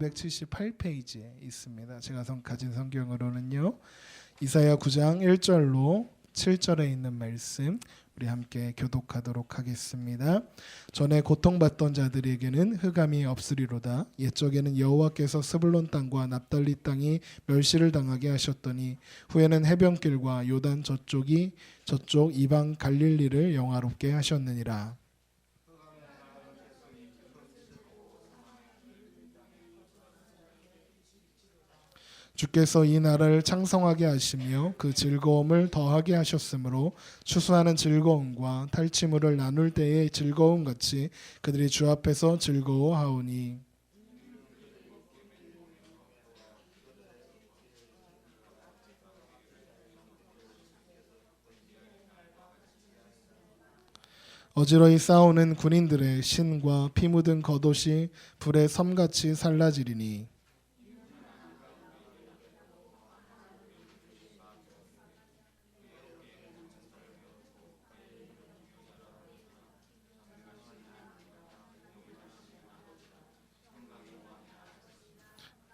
578페이지에 있습니다. 제가 가진 성경으로는요. 이사야 9장 1절로 7절에 있는 말씀 우리 함께 교독하도록 하겠습니다. 전에 고통받던 자들에게는 흑암이 없으리로다. 옛적에는 여호와께서 스불론 땅과 납달리 땅이 멸시를 당하게 하셨더니 후에는 해변길과 요단 저쪽 이방 갈릴리를 영화롭게 하셨느니라. 주께서 이 나라를 창성하게 하시며 그 즐거움을 더하게 하셨으므로 추수하는 즐거움과 탈취물을 나눌 때의 즐거움 같이 그들이 주 앞에서 즐거워하오니 어지러이 싸우는 군인들의 신과 피 묻은 겉옷이 불의 섬같이 살라지리니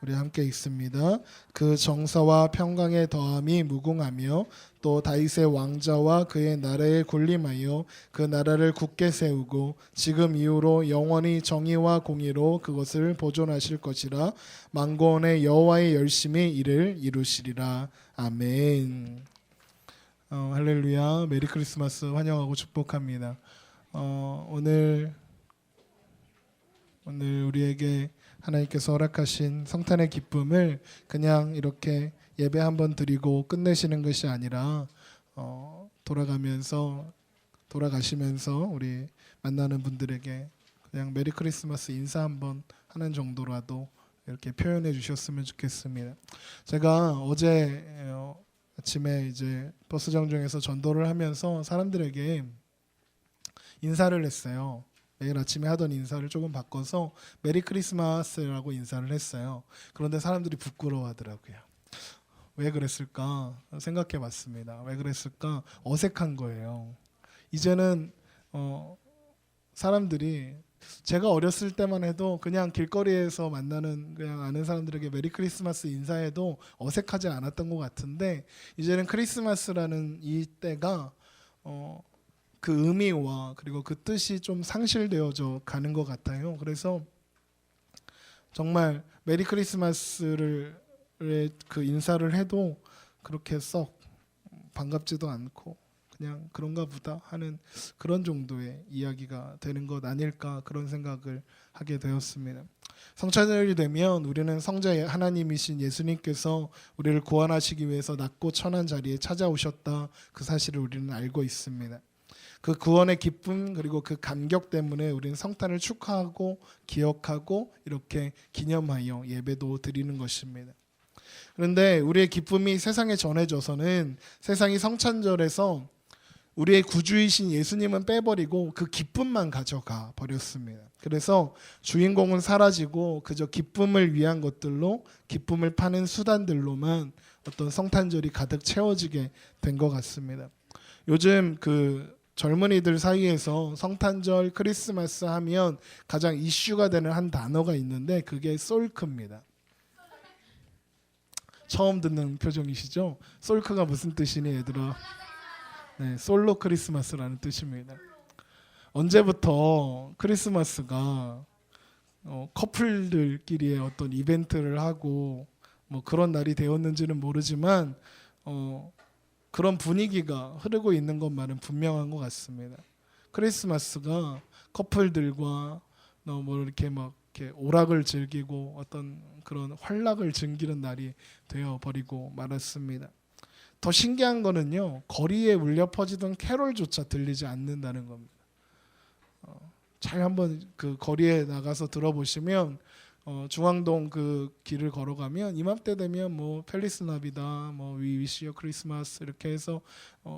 우리 함께 읽습니다. 그 정사와 평강의 더함이 무궁하며 또 다윗의 왕자와 그의 나라에 군림하여 그 나라를 굳게 세우고 지금 이후로 영원히 정의와 공의로 그것을 보존하실 것이라. 만군의 여호와의 열심히 이를 이루시리라. 아멘. 할렐루야. 메리 크리스마스 환영하고 축복합니다. 오늘 우리에게 하나님께서 허락하신 성탄의 기쁨을 그냥 이렇게 예배 한번 드리고 끝내시는 것이 아니라 돌아가시면서 우리 만나는 분들에게 그냥 메리 크리스마스 인사 한번 하는 정도라도 이렇게 표현해 주셨으면 좋겠습니다. 제가 어제 아침에 이제 버스 정류장에서 전도를 하면서 사람들에게 인사를 했어요. 매일 아침에 하던 인사를 조금 바꿔서 메리 크리스마스라고 인사를 했어요. 그런데 사람들이 부끄러워하더라고요. 왜 그랬을까 생각해 봤습니다. 왜 그랬을까? 어색한 거예요. 이제는 사람들이 제가 어렸을 때만 해도 그냥 길거리에서 만나는 그냥 아는 사람들에게 메리 크리스마스 인사해도 어색하지 않았던 것 같은데 이제는 크리스마스라는 이 때가 그 의미와 그리고 그 뜻이 좀 상실되어져 가는 것 같아요. 그래서 정말 메리 크리스마스를 그 인사를 해도 그렇게 썩 반갑지도 않고 그냥 그런가 보다 하는 그런 정도의 이야기가 되는 것 아닐까 그런 생각을 하게 되었습니다. 성찬절이 되면 우리는 성자 하나님이신 예수님께서 우리를 구원하시기 위해서 낮고 천한 자리에 찾아오셨다 그 사실을 우리는 알고 있습니다. 그 구원의 기쁨 그리고 그 감격 때문에 우리는 성탄을 축하하고 기억하고 이렇게 기념하여 예배도 드리는 것입니다. 그런데 우리의 기쁨이 세상에 전해져서는 세상이 성찬절에서 우리의 구주이신 예수님은 빼버리고 그 기쁨만 가져가 버렸습니다. 그래서 주인공은 사라지고 그저 기쁨을 위한 것들로 기쁨을 파는 수단들로만 어떤 성탄절이 가득 채워지게 된 것 같습니다. 요즘 그 젊은이들 사이에서 성탄절, 크리스마스 하면 가장 이슈가 되는 한 단어가 있는데 그게 솔크입니다. 처음 듣는 표정이시죠? 솔크가 무슨 뜻이니 얘들아? 네, 솔로 크리스마스라는 뜻입니다. 언제부터 크리스마스가 커플들끼리의 어떤 이벤트를 하고 뭐 그런 날이 되었는지는 모르지만 그런 분위기가 흐르고 있는 것만은 분명한 것 같습니다. 크리스마스가 커플들과 뭐 이렇게 막 이렇게 오락을 즐기고 어떤 그런 활락을 즐기는 날이 되어 버리고 말았습니다. 더 신기한 거는요, 거리에 울려 퍼지던 캐롤조차 들리지 않는다는 겁니다. 잘 한번 그 거리에 나가서 들어보시면 중앙동 그 길을 걸어가면 이맘때 되면 뭐 펠리스 나비다, 뭐 위 위시어 크리스마스 이렇게 해서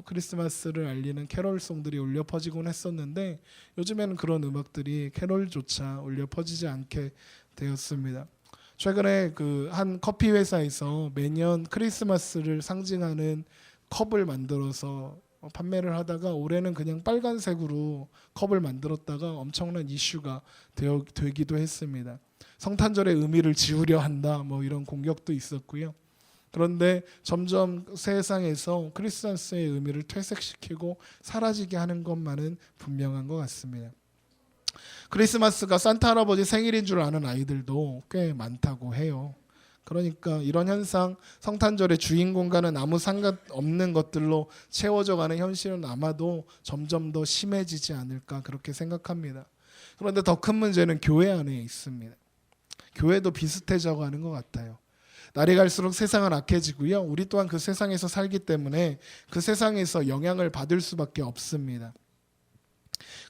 크리스마스를 알리는 캐롤송들이 울려 퍼지곤 했었는데 요즘에는 그런 음악들이 캐롤조차 울려 퍼지지 않게 되었습니다. 최근에 그 한 커피 회사에서 매년 크리스마스를 상징하는 컵을 만들어서 판매를 하다가 올해는 그냥 빨간색으로 컵을 만들었다가 엄청난 이슈가 되기도 했습니다. 성탄절의 의미를 지우려 한다, 뭐 이런 공격도 있었고요. 그런데 점점 세상에서 크리스마스의 의미를 퇴색시키고 사라지게 하는 것만은 분명한 것 같습니다. 크리스마스가 산타 할아버지 생일인 줄 아는 아이들도 꽤 많다고 해요. 그러니까 이런 현상, 성탄절의 주인공과는 아무 상관없는 것들로 채워져 가는 현실은 아마도 점점 더 심해지지 않을까 그렇게 생각합니다. 그런데 더 큰 문제는 교회 안에 있습니다. 교회도 비슷해져 가는 것 같아요. 날이 갈수록 세상은 악해지고요. 우리 또한 그 세상에서 살기 때문에 그 세상에서 영향을 받을 수밖에 없습니다.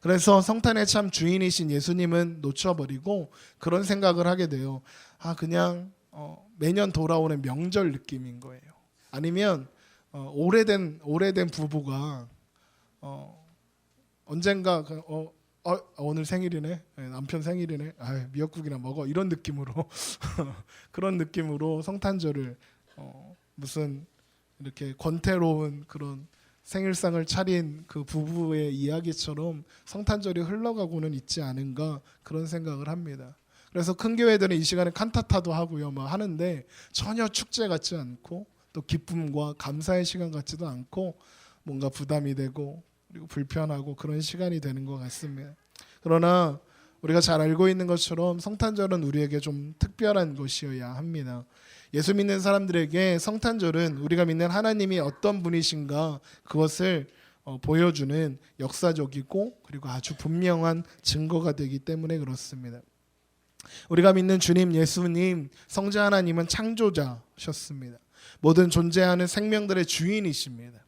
그래서 성탄의 참 주인이신 예수님은 놓쳐버리고 그런 생각을 하게 돼요. 그냥 매년 돌아오는 명절 느낌인 거예요. 아니면 오래된 부부가 언젠가 오늘 생일이네, 남편 생일이네, 미역국이나 먹어, 이런 느낌으로 그런 느낌으로 성탄절을 무슨 이렇게 권태로운 그런 생일상을 차린 그 부부의 이야기처럼 성탄절이 흘러가고는 있지 않은가 그런 생각을 합니다. 그래서 큰 교회들은 이 시간에 칸타타도 하고요, 뭐 하는데 전혀 축제 같지 않고 또 기쁨과 감사의 시간 같지도 않고 뭔가 부담이 되고 그리고 불편하고 그런 시간이 되는 것 같습니다. 그러나 우리가 잘 알고 있는 것처럼 성탄절은 우리에게 좀 특별한 것이어야 합니다. 예수 믿는 사람들에게 성탄절은 우리가 믿는 하나님이 어떤 분이신가 그것을 보여주는 역사적이고 그리고 아주 분명한 증거가 되기 때문에 그렇습니다. 우리가 믿는 주님 예수님, 성자 하나님은 창조자셨습니다. 모든 존재하는 생명들의 주인이십니다.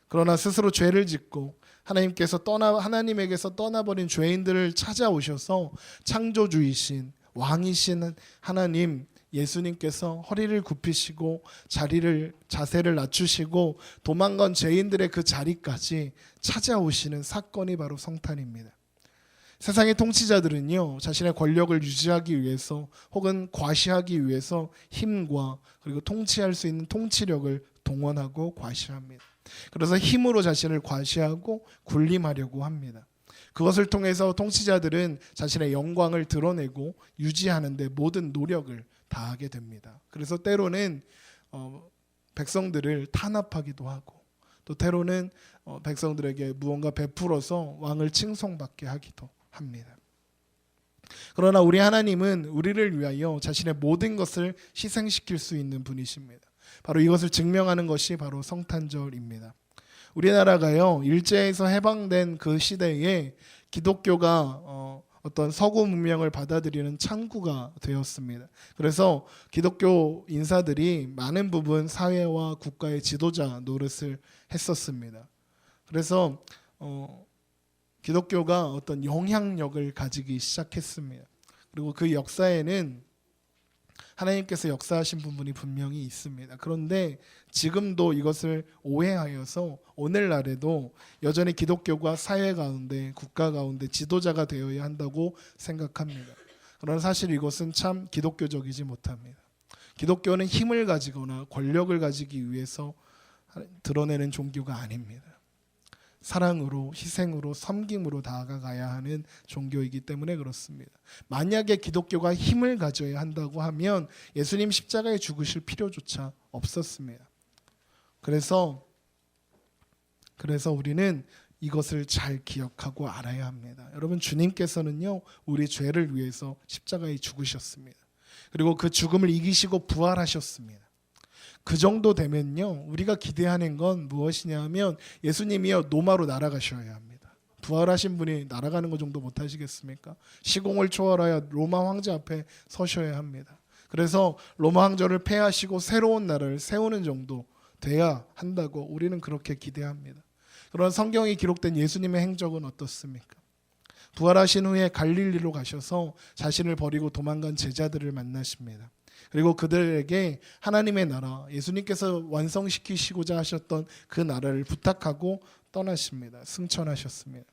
그러나 스스로 죄를 짓고 하나님에게서 떠나버린 죄인들을 찾아오셔서 창조주이신 왕이신 하나님 예수님께서 허리를 굽히시고 자세를 낮추시고 도망간 죄인들의 그 자리까지 찾아오시는 사건이 바로 성탄입니다. 세상의 통치자들은요, 자신의 권력을 유지하기 위해서 혹은 과시하기 위해서 힘과 그리고 통치할 수 있는 통치력을 동원하고 과시합니다. 그래서 힘으로 자신을 과시하고 군림하려고 합니다. 그것을 통해서 통치자들은 자신의 영광을 드러내고 유지하는 데 모든 노력을 다하게 됩니다. 그래서 때로는 백성들을 탄압하기도 하고 또 때로는 백성들에게 무언가 베풀어서 왕을 칭송받게 하기도 합니다. 그러나 우리 하나님은 우리를 위하여 자신의 모든 것을 희생시킬 수 있는 분이십니다. 바로 이것을 증명하는 것이 바로 성탄절입니다. 우리나라가요, 일제에서 해방된 그 시대에 기독교가 어떤 서구 문명을 받아들이는 창구가 되었습니다. 그래서 기독교 인사들이 많은 부분 사회와 국가의 지도자 노릇을 했었습니다. 그래서 기독교가 어떤 영향력을 가지기 시작했습니다. 그리고 그 역사에는 하나님께서 역사하신 부분이 분명히 있습니다. 그런데 지금도 이것을 오해하여서 오늘날에도 여전히 기독교가 사회 가운데, 국가 가운데 지도자가 되어야 한다고 생각합니다. 그러나 사실 이것은 참 기독교적이지 못합니다. 기독교는 힘을 가지거나 권력을 가지기 위해서 드러내는 종교가 아닙니다. 사랑으로, 희생으로, 섬김으로 다가가야 하는 종교이기 때문에 그렇습니다. 만약에 기독교가 힘을 가져야 한다고 하면 예수님 십자가에 죽으실 필요조차 없었습니다. 그래서 우리는 이것을 잘 기억하고 알아야 합니다. 여러분, 주님께서는요, 우리 죄를 위해서 십자가에 죽으셨습니다. 그리고 그 죽음을 이기시고 부활하셨습니다. 그 정도 되면요, 우리가 기대하는 건 무엇이냐면 예수님이요, 로마로 날아가셔야 합니다. 부활하신 분이 날아가는 것 정도 못하시겠습니까? 시공을 초월하여 로마 황제 앞에 서셔야 합니다. 그래서 로마 황제를 폐하시고 새로운 나라를 세우는 정도 돼야 한다고 우리는 그렇게 기대합니다. 그런 성경이 기록된 예수님의 행적은 어떻습니까? 부활하신 후에 갈릴리로 가셔서 자신을 버리고 도망간 제자들을 만나십니다. 그리고 그들에게 하나님의 나라, 예수님께서 완성시키시고자 하셨던 그 나라를 부탁하고 떠나십니다. 승천하셨습니다.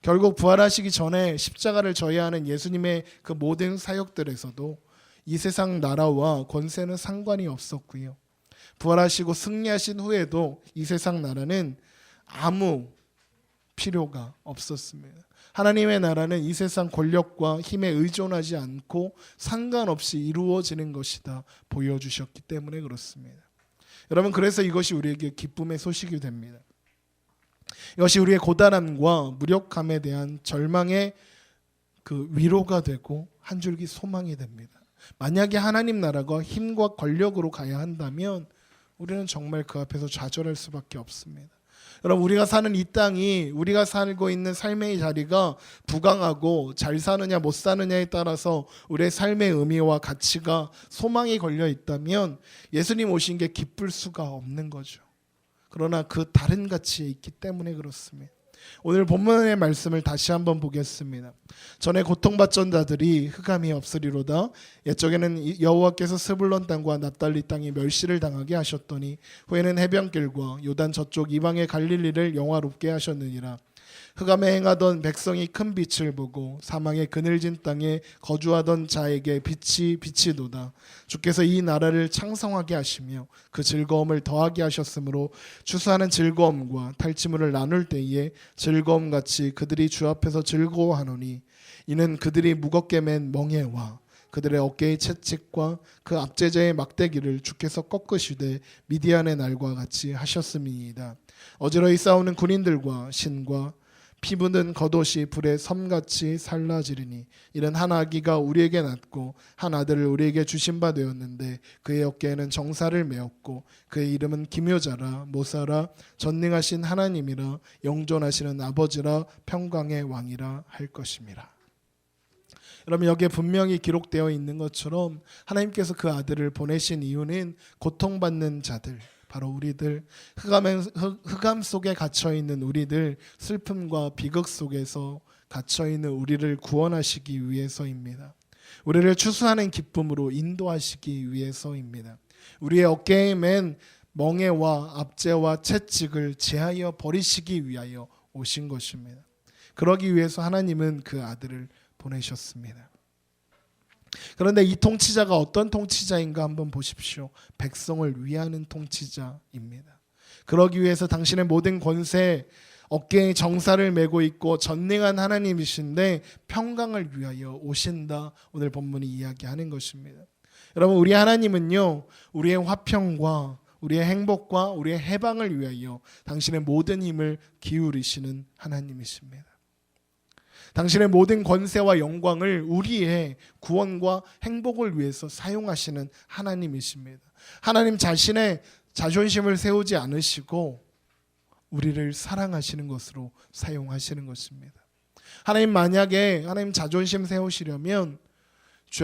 결국 부활하시기 전에 십자가를 져야 하는 예수님의 그 모든 사역들에서도 이 세상 나라와 권세는 상관이 없었고요. 부활하시고 승리하신 후에도 이 세상 나라는 아무 필요가 없었습니다. 하나님의 나라는 이 세상 권력과 힘에 의존하지 않고 상관없이 이루어지는 것이다 보여주셨기 때문에 그렇습니다. 여러분, 그래서 이것이 우리에게 기쁨의 소식이 됩니다. 이것이 우리의 고단함과 무력함에 대한 절망의 그 위로가 되고 한 줄기 소망이 됩니다. 만약에 하나님 나라가 힘과 권력으로 가야 한다면 우리는 정말 그 앞에서 좌절할 수밖에 없습니다. 여러분, 우리가 사는 이 땅이, 우리가 살고 있는 삶의 자리가 부강하고 잘 사느냐 못 사느냐에 따라서 우리의 삶의 의미와 가치가 소망이 걸려 있다면 예수님 오신 게 기쁠 수가 없는 거죠. 그러나 그 다른 가치에 있기 때문에 그렇습니다. 오늘 본문의 말씀을 다시 한번 보겠습니다. 전에 고통받던 자들이 흑암이 없으리로다. 옛적에는 여호와께서 스불론 땅과 납달리 땅이 멸시를 당하게 하셨더니 후에는 해변길과 요단 저쪽 이방의 갈릴리를 영화롭게 하셨느니라. 흑암에 행하던 백성이 큰 빛을 보고 사망의 그늘진 땅에 거주하던 자에게 빛이 비치도다. 주께서 이 나라를 창성하게 하시며 그 즐거움을 더하게 하셨으므로 추수하는 즐거움과 탈취물을 나눌 때에 즐거움같이 그들이 주 앞에서 즐거워하노니 이는 그들이 무겁게 맨 멍에와 그들의 어깨의 채찍과 그 압제자의 막대기를 주께서 꺾으시되 미디안의 날과 같이 하셨음이니이다. 어지러이 싸우는 군인들과 신과 피 묻은 겉옷이 불에 섬같이 살라지리니 이는 한 아기가 우리에게 낳고 한 아들을 우리에게 주신 바 되었는데 그의 어깨에는 정사를 메었고 그의 이름은 기묘자라 모사라 전능하신 하나님이라 영존하시는 아버지라 평강의 왕이라 할 것임이라. 여러분, 여기에 분명히 기록되어 있는 것처럼 하나님께서 그 아들을 보내신 이유는 고통받는 자들, 바로 우리들, 흑암 속에 갇혀있는 우리들, 슬픔과 비극 속에서 갇혀있는 우리를 구원하시기 위해서입니다. 우리를 추수하는 기쁨으로 인도하시기 위해서입니다. 우리의 어깨에 맨 멍에와 압제와 채찍을 제하여 버리시기 위하여 오신 것입니다. 그러기 위해서 하나님은 그 아들을 보내셨습니다. 그런데 이 통치자가 어떤 통치자인가 한번 보십시오. 백성을 위하는 통치자입니다. 그러기 위해서 당신의 모든 권세, 어깨에 정사를 메고 있고 전능한 하나님이신데 평강을 위하여 오신다. 오늘 본문이 이야기하는 것입니다. 여러분, 우리 하나님은요, 우리의 화평과 우리의 행복과 우리의 해방을 위하여 당신의 모든 힘을 기울이시는 하나님이십니다. 당신의 모든 권세와 영광을 우리의 구원과 행복을 위해서 사용하시는 하나님이십니다. 하나님 자신의 자존심을 세우지 않으시고 우리를 사랑하시는 것으로 사용하시는 것입니다. 하나님, 만약에 하나님 자존심 세우시려면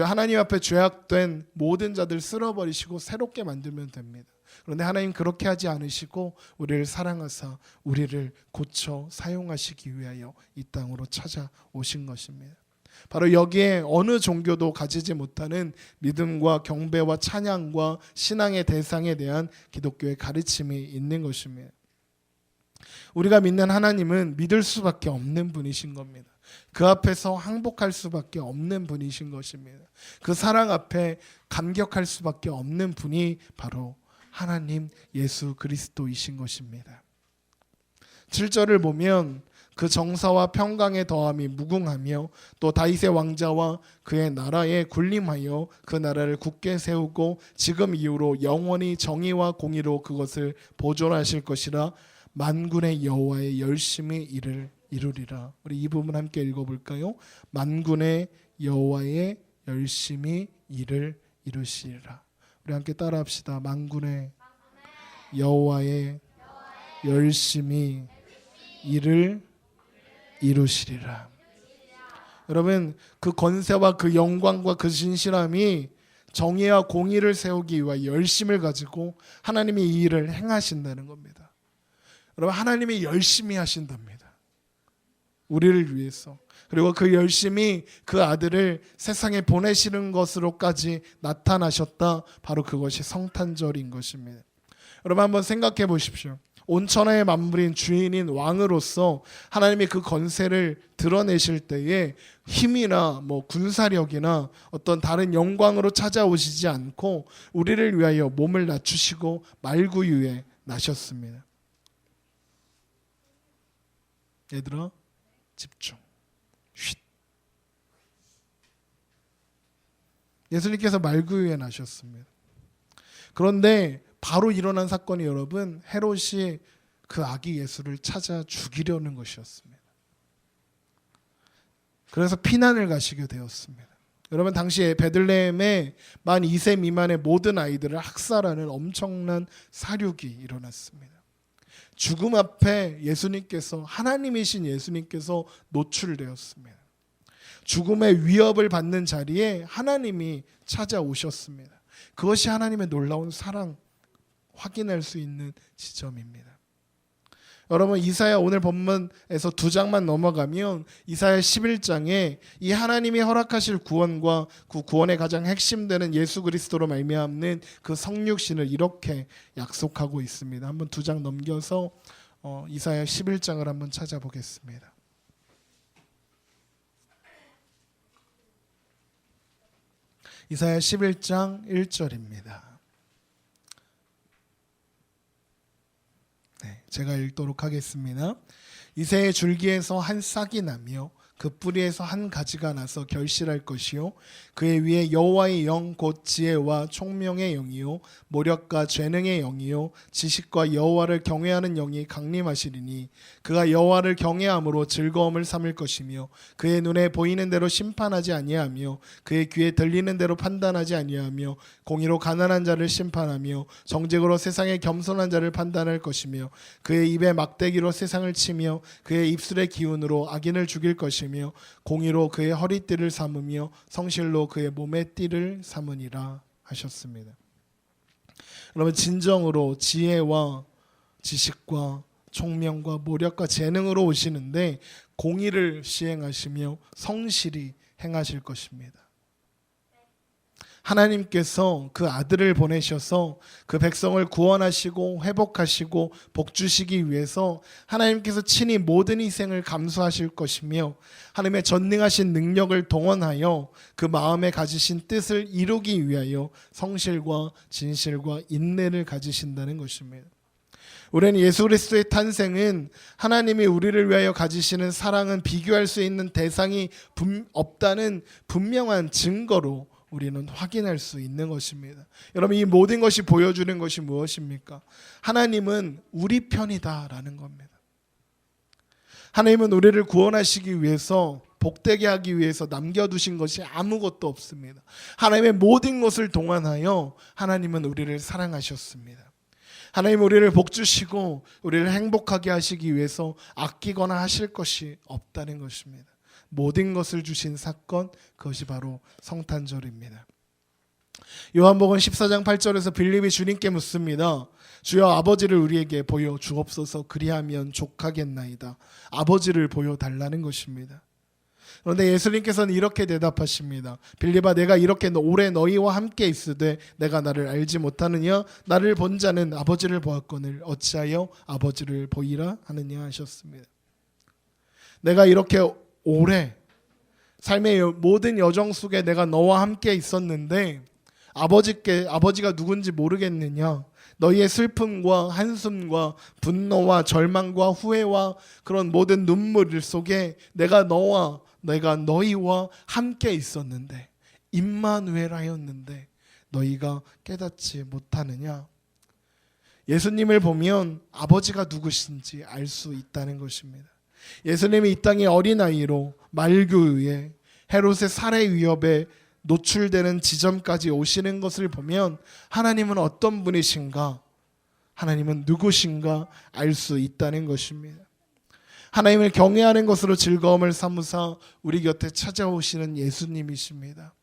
하나님 앞에 죄악된 모든 자들 쓸어버리시고 새롭게 만들면 됩니다. 그런데 하나님 그렇게 하지 않으시고 우리를 사랑하사 우리를 고쳐 사용하시기 위하여 이 땅으로 찾아오신 것입니다. 바로 여기에 어느 종교도 가지지 못하는 믿음과 경배와 찬양과 신앙의 대상에 대한 기독교의 가르침이 있는 것입니다. 우리가 믿는 하나님은 믿을 수밖에 없는 분이신 겁니다. 그 앞에서 항복할 수밖에 없는 분이신 것입니다. 그 사랑 앞에 감격할 수밖에 없는 분이 바로 하나님 예수 그리스도이신 것입니다. 7절을 보면 그 정사와 평강의 더함이 무궁하며 또 다윗의 왕자와 그의 나라에 군림하여 그 나라를 굳게 세우고 지금 이후로 영원히 정의와 공의로 그것을 보존하실 것이라. 만군의 여호와의 열심히 일을 이루리라. 우리 이 부분 함께 읽어볼까요? 만군의 여호와의 열심히 일을 이루시리라. 우리 함께 따라합시다. 만군의 여호와의 열심히 일을 이루시리라. 여러분, 그 권세와 그 영광과 그 신실함이 정의와 공의를 세우기 위해 열심을 가지고 하나님이 이 일을 행하신다는 겁니다. 여러분, 하나님이 열심히 하신답니다. 우리를 위해서. 그리고 그 열심히 그 아들을 세상에 보내시는 것으로까지 나타나셨다. 바로 그것이 성탄절인 것입니다. 여러분, 한번 생각해 보십시오. 온천하의 만물인 주인인 왕으로서 하나님이 그 권세를 드러내실 때에 힘이나 군사력이나 어떤 다른 영광으로 찾아오시지 않고 우리를 위하여 몸을 낮추시고 말구유에 나셨습니다. 얘들아, 집중. 예수님께서 말구유에 나셨습니다. 그런데 바로 일어난 사건이 여러분, 헤롯이 그 아기 예수를 찾아 죽이려는 것이었습니다. 그래서 피난을 가시게 되었습니다. 여러분, 당시에 베들레헴에 만 2세 미만의 모든 아이들을 학살하는 엄청난 사륙이 일어났습니다. 죽음 앞에 예수님께서, 하나님이신 예수님께서 노출되었습니다. 죽음의 위협을 받는 자리에 하나님이 찾아오셨습니다. 그것이 하나님의 놀라운 사랑 확인할 수 있는 지점입니다. 여러분, 이사야 오늘 본문에서 2장만 넘어가면 이사야 11장에 이 하나님이 허락하실 구원과 그 구원의 가장 핵심되는 예수 그리스도로 말미암는 그 성육신을 이렇게 약속하고 있습니다. 한번 2장 넘겨서 이사야 11장을 한번 찾아보겠습니다. 이사야 11장 1절입니다. 제가 읽도록 하겠습니다. 이새의 줄기에서 한 싹이 나며 그 뿌리에서 한 가지가 나서 결실할 것이요 그의 위에 여호와의 영 곧 지혜와 총명의 영이요 모력과 재능의 영이요 지식과 여호와를 경외하는 영이 강림하시리니 그가 여호와를 경외함으로 즐거움을 삼을 것이며 그의 눈에 보이는 대로 심판하지 아니하며 그의 귀에 들리는 대로 판단하지 아니하며 공의로 가난한 자를 심판하며 정직으로 세상의 겸손한 자를 판단할 것이며 그의 입에 막대기로 세상을 치며 그의 입술의 기운으로 악인을 죽일 것이며 공의로 그의 허리띠를 삼으며 성실로 그의 몸의 띠를 삼으니라 하셨습니다. 여러분, 진정으로 지혜와 지식과 총명과 모력과 재능으로 오시는데 공의를 시행하시며 성실히 행하실 것입니다. 하나님께서 그 아들을 보내셔서 그 백성을 구원하시고 회복하시고 복주시기 위해서 하나님께서 친히 모든 희생을 감수하실 것이며 하나님의 전능하신 능력을 동원하여 그 마음에 가지신 뜻을 이루기 위하여 성실과 진실과 인내를 가지신다는 것입니다. 우리는 예수 그리스도의 탄생은 하나님이 우리를 위하여 가지시는 사랑은 비교할 수 있는 대상이 없다는 분명한 증거로 우리는 확인할 수 있는 것입니다. 여러분, 이 모든 것이 보여주는 것이 무엇입니까? 하나님은 우리 편이다라는 겁니다. 하나님은 우리를 구원하시기 위해서, 복되게 하기 위해서 남겨두신 것이 아무것도 없습니다. 하나님의 모든 것을 동원하여 하나님은 우리를 사랑하셨습니다. 하나님 우리를 복주시고 우리를 행복하게 하시기 위해서 아끼거나 하실 것이 없다는 것입니다. 모든 것을 주신 사건, 그것이 바로 성탄절입니다. 요한복음 14장 8절에서 빌립이 주님께 묻습니다. 주여, 아버지를 우리에게 보여 주옵소서. 그리하면 족하겠나이다. 아버지를 보여달라는 것입니다. 그런데 예수님께서는 이렇게 대답하십니다. 빌립아, 내가 이렇게 오래 너희와 함께 있으되 내가 나를 알지 못하느냐? 나를 본 자는 아버지를 보았거늘 어찌하여 아버지를 보이라 하느냐 하셨습니다. 내가 이렇게 오래 삶의 모든 여정 속에 내가 너와 함께 있었는데 아버지가 누군지 모르겠느냐? 너희의 슬픔과 한숨과 분노와 절망과 후회와 그런 모든 눈물 속에 내가 너희와 함께 있었는데, 임마누엘하였는데 너희가 깨닫지 못하느냐? 예수님을 보면 아버지가 누구신지 알 수 있다는 것입니다. 예수님이 이 땅에 어린아이로 말구유에 헤롯의 살해 위협에 노출되는 지점까지 오시는 것을 보면 하나님은 어떤 분이신가, 하나님은 누구신가 알 수 있다는 것입니다. 하나님을 경외하는 것으로 즐거움을 삼으사 우리 곁에 찾아오시는 예수님이십니다.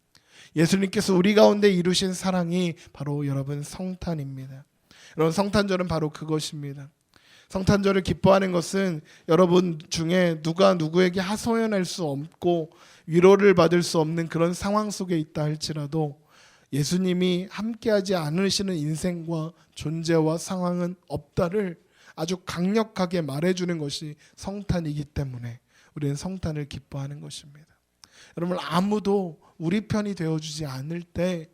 예수님께서 우리 가운데 이루신 사랑이 바로 여러분 성탄입니다. 여러분, 성탄절은 바로 그것입니다. 성탄절을 기뻐하는 것은 여러분 중에 누가 누구에게 하소연할 수 없고 위로를 받을 수 없는 그런 상황 속에 있다 할지라도 예수님이 함께하지 않으시는 인생과 존재와 상황은 없다를 아주 강력하게 말해주는 것이 성탄이기 때문에 우리는 성탄을 기뻐하는 것입니다. 여러분, 아무도 우리 편이 되어주지 않을 때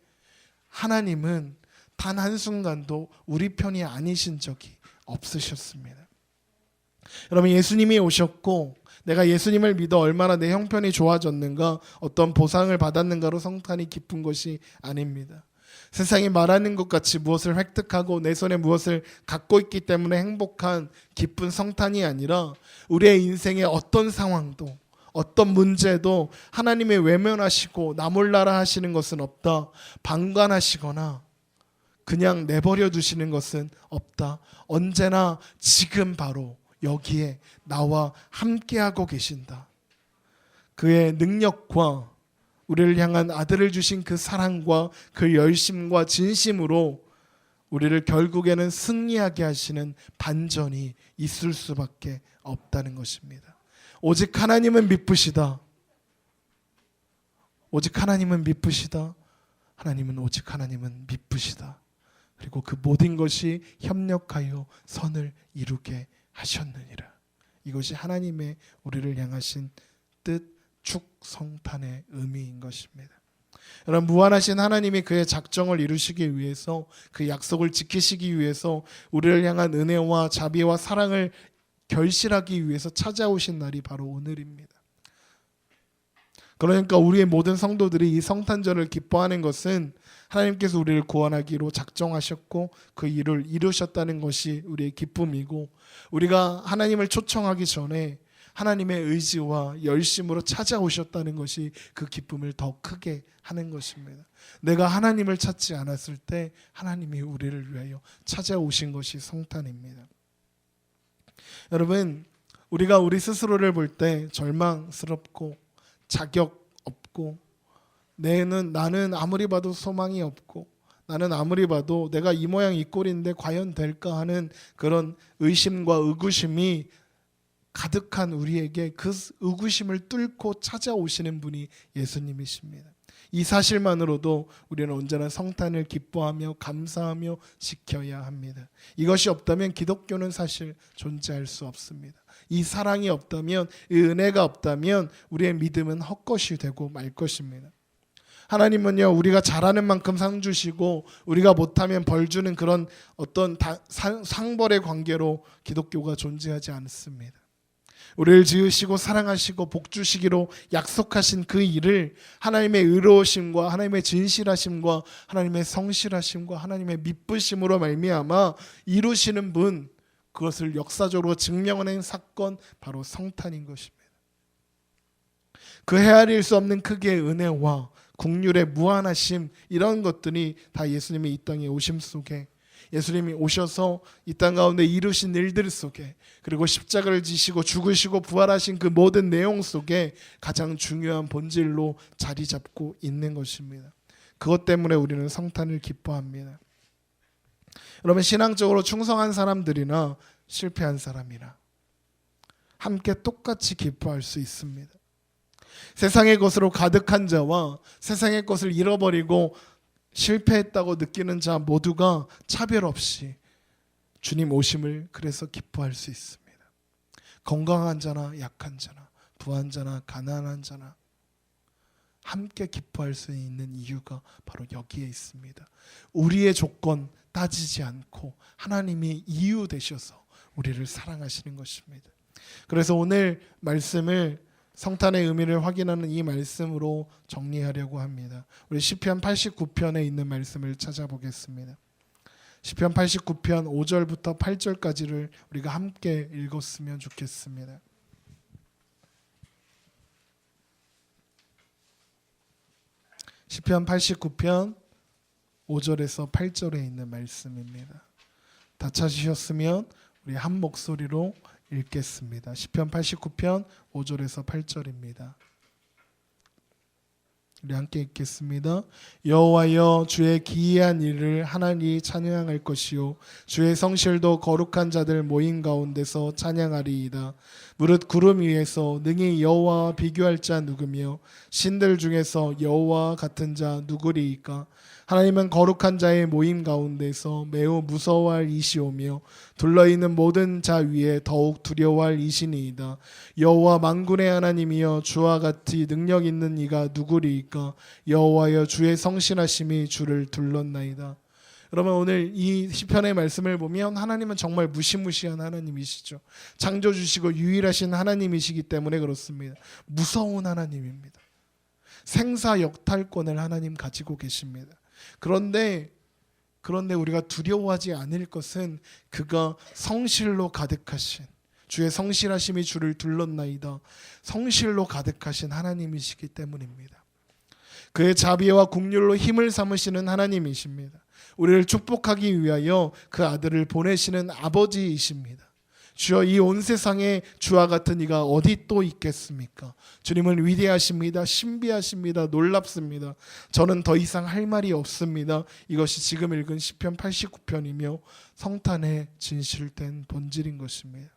하나님은 단 한순간도 우리 편이 아니신 적이 없으셨습니다. 여러분, 예수님이 오셨고 내가 예수님을 믿어 얼마나 내 형편이 좋아졌는가, 어떤 보상을 받았는가로 성탄이 기쁜 것이 아닙니다. 세상이 말하는 것 같이 무엇을 획득하고 내 손에 무엇을 갖고 있기 때문에 행복한 기쁜 성탄이 아니라, 우리의 인생의 어떤 상황도 어떤 문제도 하나님이 외면하시고 나 몰라라 하시는 것은 없다, 방관하시거나 그냥 내버려 두시는 것은 없다. 언제나 지금 바로 여기에 나와 함께하고 계신다. 그의 능력과 우리를 향한 아들을 주신 그 사랑과 그 열심과 진심으로 우리를 결국에는 승리하게 하시는 반전이 있을 수밖에 없다는 것입니다. 오직 하나님은 미쁘시다. 오직 하나님은 미쁘시다. 오직 하나님은 미쁘시다. 그리고 그 모든 것이 협력하여 선을 이루게 하셨느니라. 이것이 하나님의 우리를 향하신 뜻, 축성탄의 의미인 것입니다. 여러분, 무한하신 하나님이 그의 작정을 이루시기 위해서, 그 약속을 지키시기 위해서 우리를 향한 은혜와 자비와 사랑을 결실하기 위해서 찾아오신 날이 바로 오늘입니다. 그러니까 우리의 모든 성도들이 이 성탄절을 기뻐하는 것은 하나님께서 우리를 구원하기로 작정하셨고 그 일을 이루셨다는 것이 우리의 기쁨이고, 우리가 하나님을 초청하기 전에 하나님의 의지와 열심으로 찾아오셨다는 것이 그 기쁨을 더 크게 하는 것입니다. 내가 하나님을 찾지 않았을 때 하나님이 우리를 위하여 찾아오신 것이 성탄입니다. 여러분, 우리가 우리 스스로를 볼 때 절망스럽고 자격 없고, 나는 아무리 봐도 소망이 없고, 나는 아무리 봐도 내가 이 모양 이 꼴인데 과연 될까 하는 그런 의심과 의구심이 가득한 우리에게 그 의구심을 뚫고 찾아오시는 분이 예수님이십니다. 이 사실만으로도 우리는 언제나 성탄을 기뻐하며 감사하며 지켜야 합니다. 이것이 없다면 기독교는 사실 존재할 수 없습니다. 이 사랑이 없다면, 이 은혜가 없다면 우리의 믿음은 헛것이 되고 말 것입니다. 하나님은요, 우리가 잘하는 만큼 상 주시고 우리가 못하면 벌 주는 그런 어떤 상벌의 관계로 기독교가 존재하지 않습니다. 우리를 지으시고 사랑하시고 복 주시기로 약속하신 그 일을 하나님의 의로우심과 하나님의 진실하심과 하나님의 성실하심과 하나님의 미쁘심으로 말미암아 이루시는 분, 그것을 역사적으로 증명하는 사건, 바로 성탄인 것입니다. 그 헤아릴 수 없는 크기의 은혜와 국률의 무한하심, 이런 것들이 다 예수님의 이 땅에 오심 속에, 예수님이 오셔서 이 땅 가운데 이루신 일들 속에, 그리고 십자가를 지시고 죽으시고 부활하신 그 모든 내용 속에 가장 중요한 본질로 자리 잡고 있는 것입니다. 그것 때문에 우리는 성탄을 기뻐합니다. 여러분, 신앙적으로 충성한 사람들이나 실패한 사람이나 함께 똑같이 기뻐할 수 있습니다. 세상의 것으로 가득한 자와 세상의 것을 잃어버리고 실패했다고 느끼는 자 모두가 차별 없이 주님 오심을 그래서 기뻐할 수 있습니다. 건강한 자나 약한 자나 부한 자나 가난한 자나 함께 기뻐할 수 있는 이유가 바로 여기에 있습니다. 우리의 조건 따지지 않고 하나님이 이유 되셔서 우리를 사랑하시는 것입니다. 그래서 오늘 말씀을, 성탄의 의미를 확인하는 이 말씀으로 정리하려고 합니다. 우리 시편 89편에 있는 말씀을 찾아보겠습니다. 시편 89편 5절부터 8절까지를 우리가 함께 읽었으면 좋겠습니다. 시편 89편 5절에서 8절에 있는 말씀입니다. 다 찾으셨으면 우리 한 목소리로 읽겠습니다. 시편 89편 5절에서 8절입니다. 우리 함께 읽겠습니다. 여호와여, 주의 기이한 일을 하나니 찬양할 것이요 주의 성실도 거룩한 자들 모임 가운데서 찬양하리이다. 무릇 구름 위에서 능히 여호와와 비교할 자 누구며 신들 중에서 여호와 같은 자 누구리이까? 하나님은 거룩한 자의 모임 가운데서 매우 무서워할 이시오며 둘러있는 모든 자 위에 더욱 두려워할 이시니이다. 여호와 만군의 하나님이여, 주와 같이 능력 있는 이가 누구리이까? 여호와여, 주의 성실하심이 주를 둘렀나이다. 여러분 오늘 이 시편의 말씀을 보면 하나님은 정말 무시무시한 하나님이시죠. 창조주시고 유일하신 하나님이시기 때문에 그렇습니다. 무서운 하나님입니다. 생사역탈권을 하나님 가지고 계십니다. 그런데 우리가 두려워하지 않을 것은 그가 성실로 가득하신, 주의 성실하심이 주를 둘렀나이다, 성실로 가득하신 하나님이시기 때문입니다. 그의 자비와 긍휼로 힘을 삼으시는 하나님이십니다. 우리를 축복하기 위하여 그 아들을 보내시는 아버지이십니다. 주여, 이 온 세상에 주와 같은 이가 어디 또 있겠습니까? 주님은 위대하십니다. 신비하십니다. 놀랍습니다. 저는 더 이상 할 말이 없습니다. 이것이 지금 읽은 시편 89편이며 성탄의 진실된 본질인 것입니다.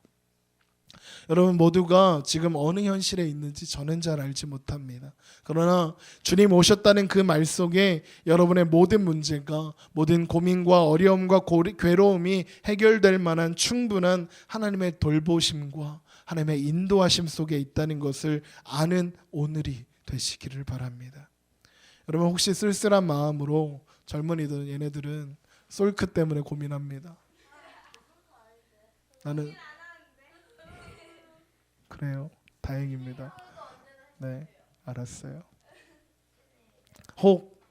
여러분 모두가 지금 어느 현실에 있는지 저는 잘 알지 못합니다. 그러나 주님 오셨다는 그 말 속에 여러분의 모든 문제가, 모든 고민과 어려움과 괴로움이 해결될 만한 충분한 하나님의 돌보심과 하나님의 인도하심 속에 있다는 것을 아는 오늘이 되시기를 바랍니다. 여러분 혹시 쓸쓸한 마음으로, 젊은이들 얘네들은 솔크 때문에 고민합니다. 나는 그래요. 다행입니다. 네, 알았어요. 혹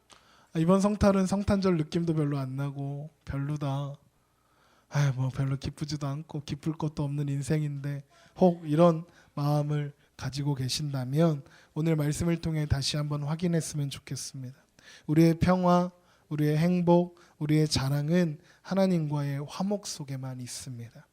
이번 성탄은 성탄절 느낌도 별로 안 나고 별로다. 뭐 별로 기쁘지도 않고 기쁠 것도 없는 인생인데, 혹 이런 마음을 가지고 계신다면 오늘 말씀을 통해 다시 한번 확인했으면 좋겠습니다. 우리의 평화, 우리의 행복, 우리의 자랑은 하나님과의 화목 속에만 있습니다.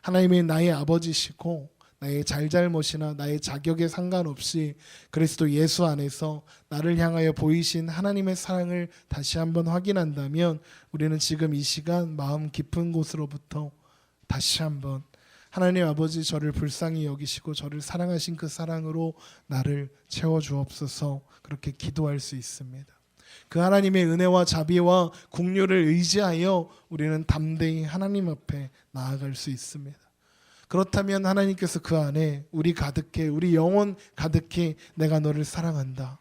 하나님이 나의 아버지시고 나의 잘잘못이나 나의 자격에 상관없이 그리스도 예수 안에서 나를 향하여 보이신 하나님의 사랑을 다시 한번 확인한다면 우리는 지금 이 시간 마음 깊은 곳으로부터 다시 한번 하나님 아버지, 저를 불쌍히 여기시고 저를 사랑하신 그 사랑으로 나를 채워주옵소서, 그렇게 기도할 수 있습니다. 그 하나님의 은혜와 자비와 긍휼을 의지하여 우리는 담대히 하나님 앞에 나아갈 수 있습니다. 그렇다면 하나님께서 그 안에 우리 가득해, 우리 영혼 가득해 내가 너를 사랑한다,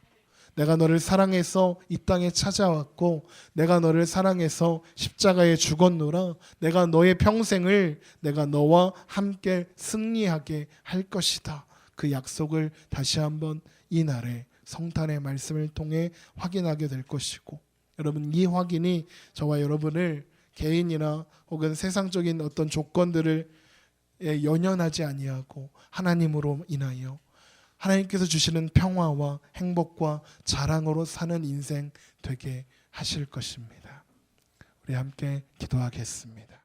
내가 너를 사랑해서 이 땅에 찾아왔고 내가 너를 사랑해서 십자가에 죽었노라, 내가 너의 평생을 내가 너와 함께 승리하게 할 것이다, 그 약속을 다시 한번 이 날에 성탄의 말씀을 통해 확인하게 될 것이고, 여러분 이 확인이 저와 여러분을 개인이나 혹은 세상적인 어떤 조건들을 연연하지 아니하고 하나님으로 인하여 하나님께서 주시는 평화와 행복과 자랑으로 사는 인생 되게 하실 것입니다. 우리 함께 기도하겠습니다.